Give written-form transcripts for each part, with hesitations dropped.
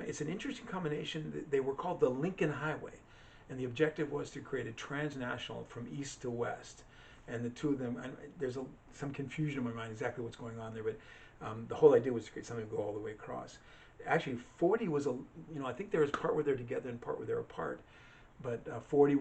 it's an interesting combination. They were called the Lincoln Highway, and the objective was to create a transnational from east to west. And the two of them, and there's some confusion in my mind exactly what's going on there, but the whole idea was to create something to go all the way across. Actually, 40 was I think there was part where they're together and part where they're apart. But 40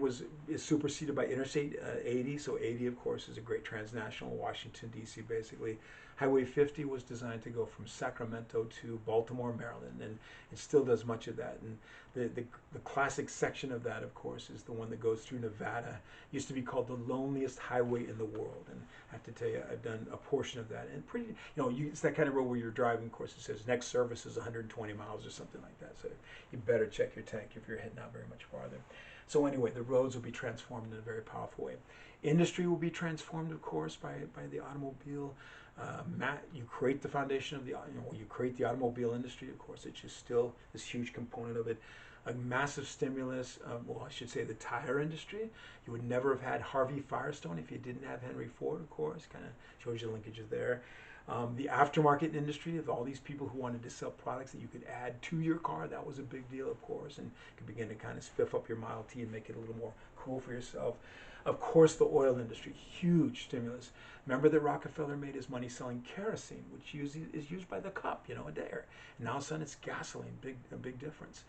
is superseded by Interstate 80. So 80, of course, is a great transnational, Washington, D.C., basically. Highway 50 was designed to go from Sacramento to Baltimore, Maryland, and it still does much of that. And the classic section of that, of course, is the one that goes through Nevada. It used to be called the loneliest highway in the world. And I have to tell you, I've done a portion of that. And it's that kind of road where you're driving, of course, it says next service is 120 miles or something like that. So you better check your tank if you're heading out very much farther. So anyway, the roads will be transformed in a very powerful way. Industry will be transformed, of course, by the automobile. You create the foundation of you create the automobile industry, of course, which is still this huge component of it. A massive stimulus, I should say the tire industry. You would never have had Harvey Firestone if you didn't have Henry Ford, of course. Kind of shows you linkages there. The aftermarket industry of all these people who wanted to sell products that you could add to your car, that was a big deal, of course, and could begin to kind of spiff up your Model T and make it a little more cool for yourself. Of course, the oil industry, huge stimulus. Remember that Rockefeller made his money selling kerosene, which is used by the cup, a dare. And now, son, it's gasoline, a big difference.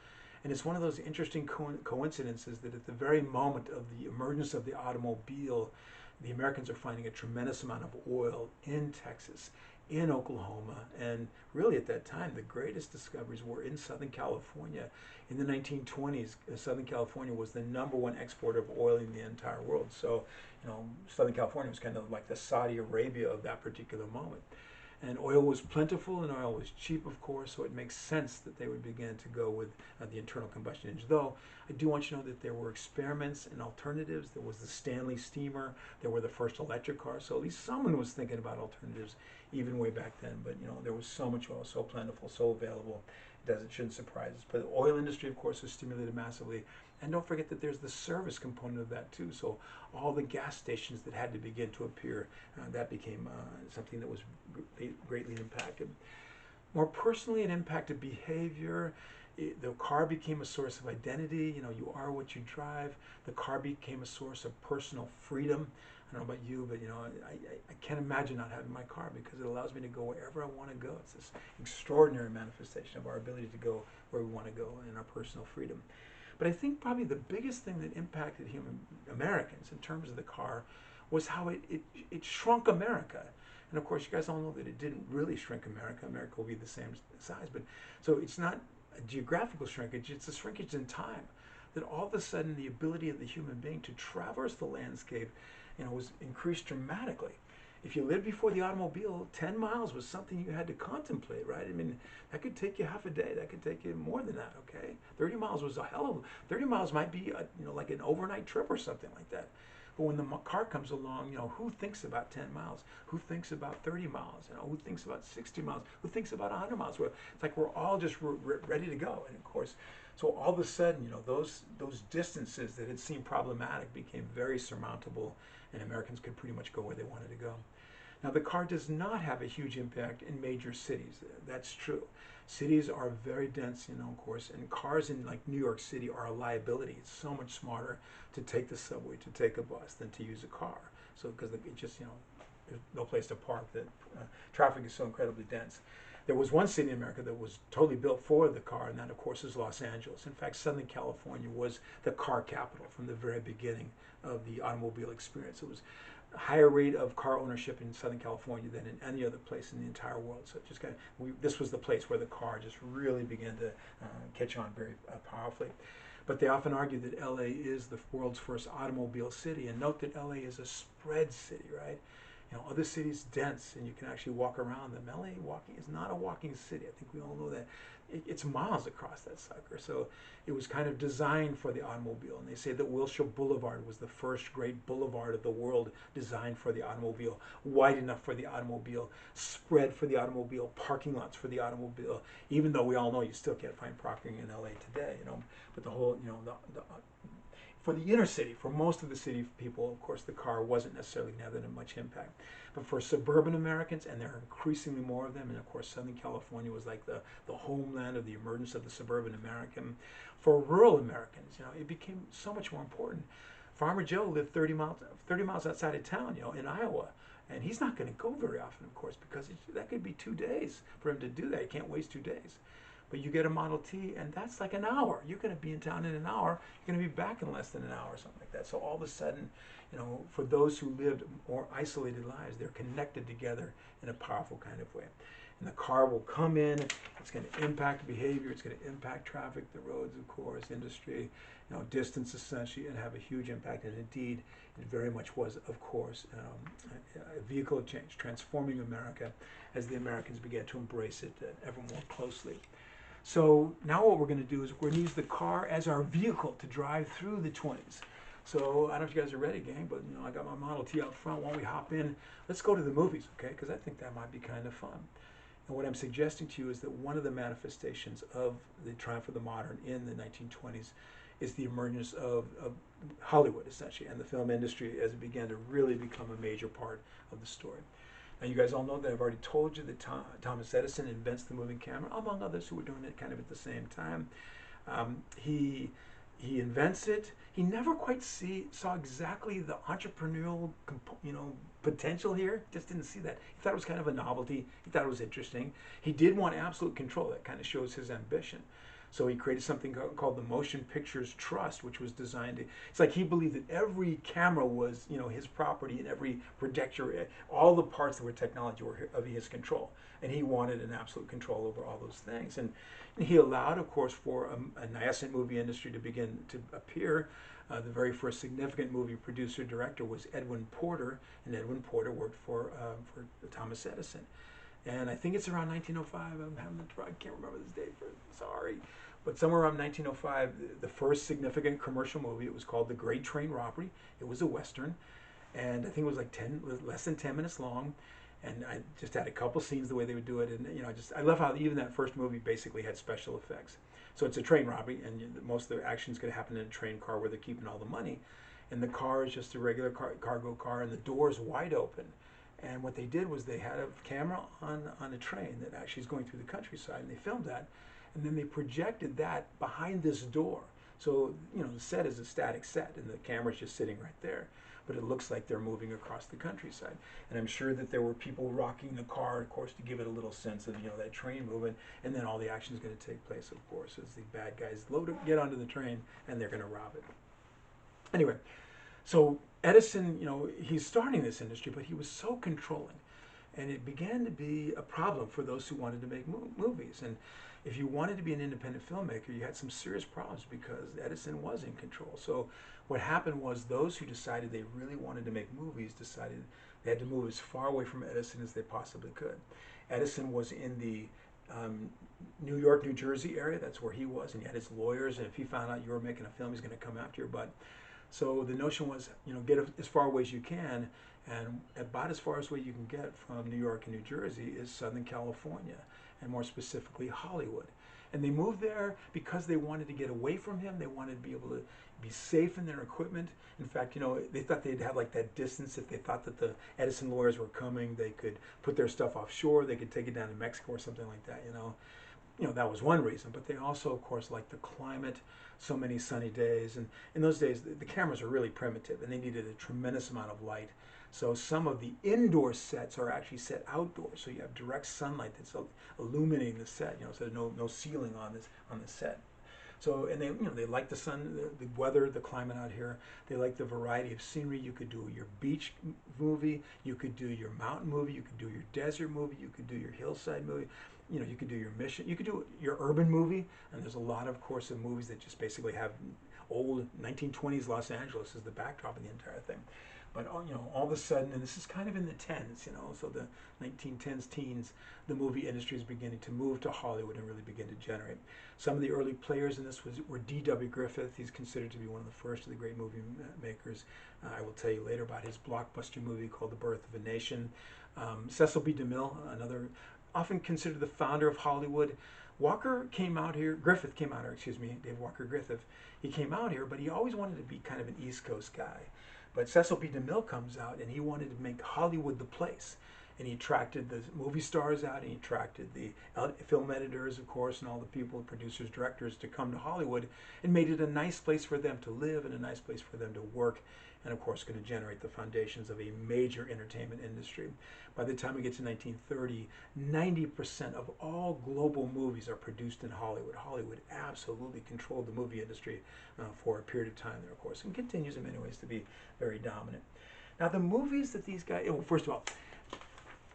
And it's one of those interesting coincidences that at the very moment of the emergence of the automobile, the Americans are finding a tremendous amount of oil in Texas, in Oklahoma, and really at that time, the greatest discoveries were in Southern California. In the 1920s, Southern California was the #1 exporter of oil in the entire world. So, Southern California was kind of like the Saudi Arabia of that particular moment. And oil was plentiful and oil was cheap, of course, so it makes sense that they would begin to go with the internal combustion engine. Though, I do want you to know that there were experiments and alternatives. There was the Stanley steamer. There were the first electric cars. So at least someone was thinking about alternatives even way back then. But, there was so much oil, so plentiful, so available. It shouldn't surprise us. But the oil industry, of course, was stimulated massively. And don't forget that there's the service component of that too. So all the gas stations that had to begin to appear, that became something that was greatly impacted. More personally, it impacted behavior. The car became a source of identity. You are what you drive. The car became a source of personal freedom. I don't know about you, but I can't imagine not having my car because it allows me to go wherever I want to go. It's this extraordinary manifestation of our ability to go where we want to go and our personal freedom. But I think probably the biggest thing that impacted Americans in terms of the car was how it shrunk America. And of course, you guys all know that it didn't really shrink America. America will be the same size. But so it's not a geographical shrinkage, it's a shrinkage in time. That all of a sudden the ability of the human being to traverse the landscape was increased dramatically. If you lived before the automobile, 10 miles was something you had to contemplate, right? I mean, that could take you half a day. That could take you more than that, okay? 30 miles was 30 miles might be, like an overnight trip or something like that. But when the car comes along, who thinks about 10 miles? Who thinks about 30 miles? Who thinks about 60 miles? Who thinks about 100 miles? Well, it's like we're all just ready to go. And of course, so all of a sudden, those distances that had seemed problematic became very surmountable, and Americans could pretty much go where they wanted to go. Now, the car does not have a huge impact in major cities. That's true. Cities are very dense, of course, and cars in like New York City are a liability. It's so much smarter to take the subway, to take a bus, than to use a car. So, because it just, there's no place to park. That traffic is so incredibly dense. There was one city in America that was totally built for the car, and that, of course, is Los Angeles. In fact, Southern California was the car capital from the very beginning of the automobile experience. It was a higher rate of car ownership in Southern California than in any other place in the entire world. So it just this was the place where the car just really began to catch on very powerfully. But they often argue that LA is the world's first automobile city, and note that LA is a spread city, right? Other cities dense, and you can actually walk around them. LA is not a walking city. I think we all know that. It's miles across that sucker. So it was kind of designed for the automobile. And they say that Wilshire Boulevard was the first great boulevard of the world designed for the automobile, wide enough for the automobile, spread for the automobile, parking lots for the automobile, even though we all know you still can't find parking in LA today, But the whole, For the inner city, for most of the city people, of course, the car wasn't necessarily going to have that much impact. But for suburban Americans, and there are increasingly more of them, and of course, Southern California was like the homeland of the emergence of the suburban American. For rural Americans, it became so much more important. Farmer Joe lived 30 miles outside of town, in Iowa. And he's not going to go very often, of course, because that could be 2 days for him to do that. He can't waste 2 days. But you get a Model T, and that's like an hour. You're going to be in town in an hour. You're going to be back in less than an hour, or something like that. So all of a sudden, for those who lived more isolated lives, they're connected together in a powerful kind of way. And the car will come in. It's going to impact behavior. It's going to impact traffic, the roads, of course, industry, distance, essentially, and have a huge impact. And indeed, it very much was, of course, a vehicle of change, transforming America as the Americans began to embrace it ever more closely. So now what we're going to do is we're going to use the car as our vehicle to drive through the 20s. So I don't know if you guys are ready, gang, but I got my Model T out front. Why don't we hop in? Let's go to the movies, okay? Because I think that might be kind of fun. And what I'm suggesting to you is that one of the manifestations of the triumph of the modern in the 1920s is the emergence of Hollywood, essentially, and the film industry as it began to really become a major part of the story. Now, you guys all know that I've already told you that Thomas Edison invents the moving camera, among others who were doing it kind of at the same time. He invents it. He never quite saw exactly the entrepreneurial, potential here. Just didn't see that. He thought it was kind of a novelty. He thought it was interesting. He did want absolute control. That kind of shows his ambition. So he created something called the Motion Pictures Trust, which was designed to, it's like he believed that every camera was, his property, and every projector, all the parts that were technology were of his control. And he wanted an absolute control over all those things. And he allowed, of course, for a nascent movie industry to begin to appear. The very first significant movie producer director was Edwin Porter, and Edwin Porter worked for Thomas Edison. And I think it's around 1905. I can't remember this date. Sorry. But somewhere around 1905, the first significant commercial movie, it was called The Great Train Robbery. It was a Western. And I think it was like less than 10 minutes long. And I just had a couple scenes the way they would do it. And, I love how even that first movie basically had special effects. So it's a train robbery, and most of the action is going to happen in a train car where they're keeping all the money. And the car is just a regular cargo car, and the door is wide open. And what they did was they had a camera on a train that actually is going through the countryside, and they filmed that. And then they projected that behind this door. So, the set is a static set, and the camera's just sitting right there. But it looks like they're moving across the countryside. And I'm sure that there were people rocking the car, of course, to give it a little sense of, that train movement. And then all the action is going to take place, of course, as the bad guys get onto the train, and they're going to rob it. Anyway, so Edison, he's starting this industry, but he was so controlling. And it began to be a problem for those who wanted to make movies. And if you wanted to be an independent filmmaker, you had some serious problems because Edison was in control. So what happened was those who decided they really wanted to make movies decided they had to move as far away from Edison as they possibly could. Edison was in the New York, New Jersey area. That's where he was. And he had his lawyers. And if he found out you were making a film, he's going to come after your butt. So the notion was, get as far away as you can, and about as far away you can get from New York and New Jersey is Southern California, and more specifically Hollywood. And they moved there because they wanted to get away from him. They wanted to be able to be safe in their equipment. In fact, they thought they'd have like that distance. If they thought that the Edison lawyers were coming, they could put their stuff offshore. They could take it down to Mexico or something like that, that was one reason, but they also, of course, liked the climate, so many sunny days. And in those days, the cameras were really primitive, and they needed a tremendous amount of light. So some of the indoor sets are actually set outdoors, so you have direct sunlight that's illuminating the set. So there's no ceiling on the set. So, and they like the sun, the weather, the climate out here. They like the variety of scenery. You could do your beach movie, you could do your mountain movie, you could do your desert movie, you could do your hillside movie. You could do your mission, you could do your urban movie, and there's a lot, of course, of movies that just basically have old 1920s Los Angeles as the backdrop of the entire thing. But all of a sudden, and this is kind of in the 10s, so the 1910s, teens, the movie industry is beginning to move to Hollywood and really begin to generate. Some of the early players in this were D.W. Griffith. He's considered to be one of the first of the great movie makers. I will tell you later about his blockbuster movie called The Birth of a Nation. Cecil B. DeMille, another often considered the founder of Hollywood, Walker came out here, Griffith came out here, excuse me, Dave Walker Griffith. He came out here, but he always wanted to be kind of an East Coast guy. But Cecil B. DeMille comes out and he wanted to make Hollywood the place. And he attracted the movie stars out, and he attracted the film editors, of course, and all the people, producers, directors, to come to Hollywood, and made it a nice place for them to live and a nice place for them to work, and of course going to generate the foundations of a major entertainment industry. By the time we get to 1930, 90% of all global movies are produced in Hollywood. Hollywood absolutely controlled the movie industry for a period of time there, of course, and continues in many ways to be very dominant. Now, the movies that these guys, well, first of all,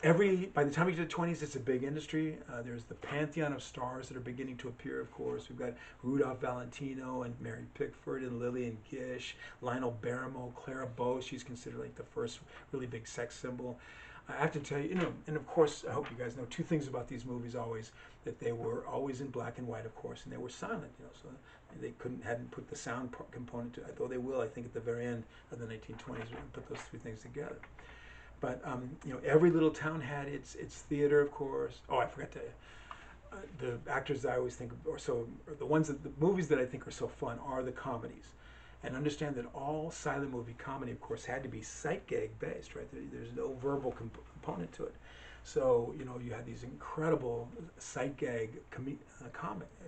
by the time we get to the 20s, it's a big industry. There's the pantheon of stars that are beginning to appear, of course. We've got Rudolph Valentino and Mary Pickford and Lillian Gish, Lionel Barrymore, Clara Bow. She's considered like the first really big sex symbol. I have to tell you, and of course, I hope you guys know two things about these movies always, that they were always in black and white, of course, and they were silent, so they hadn't put the sound component to it, though they will, I think, at the very end of the 1920s, we're going to put those three things together. But every little town had its theater, of course. Oh, I forgot to. The actors that I always think, the movies that I think are so fun are the comedies, and understand that all silent movie comedy, of course, had to be sight gag based, right? There's no verbal component to it. So you had these incredible sight gag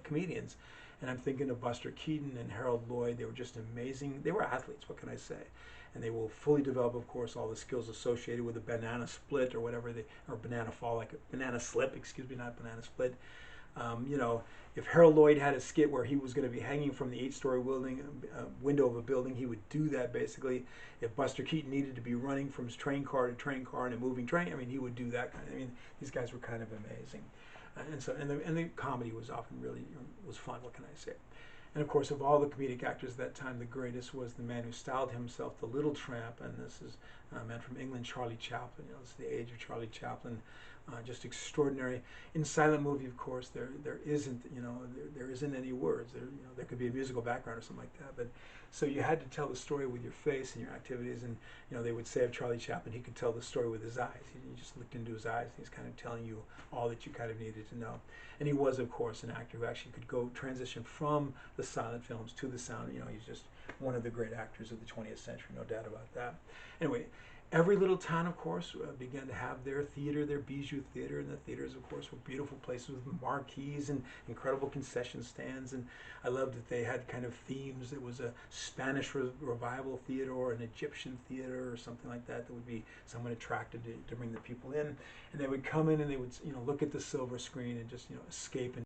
comedians, and I'm thinking of Buster Keaton and Harold Lloyd. They were just amazing. They were athletes. What can I say? And they will fully develop, of course, all the skills associated with a banana split or whatever or banana fall, like a banana slip, excuse me, not banana split. If Harold Lloyd had a skit where he was going to be hanging from the 8-story window of a building, he would do that basically. If Buster Keaton needed to be running from train car to train car in a moving train, he would do that kind of. These guys were kind of amazing, and the comedy was often really was fun. What can I say? And of course, of all the comedic actors at that time, the greatest was the man who styled himself the Little Tramp, and this is a man from England, Charlie Chaplin. It's the age of Charlie Chaplin, just extraordinary. In silent movie, of course, there isn't there isn't any words. There could be a musical background or something like that, but so you had to tell the story with your face and your activities. And they would say of Charlie Chaplin, he could tell the story with his eyes. You just looked into his eyes, and he's kind of telling you all that you kind of needed to know. And he was, of course, an actor who actually could go transition from the silent films to the sound. He's just one of the great actors of the 20th century, no doubt about that. Anyway, every little town, of course, began to have their theater, their bijou theater, and the theaters, of course, were beautiful places with marquees and incredible concession stands. And I loved that they had kind of themes. It was a Spanish revival theater or an Egyptian theater or something like that would be somewhat attracted to bring the people in. And they would come in and they would, look at the silver screen and just, escape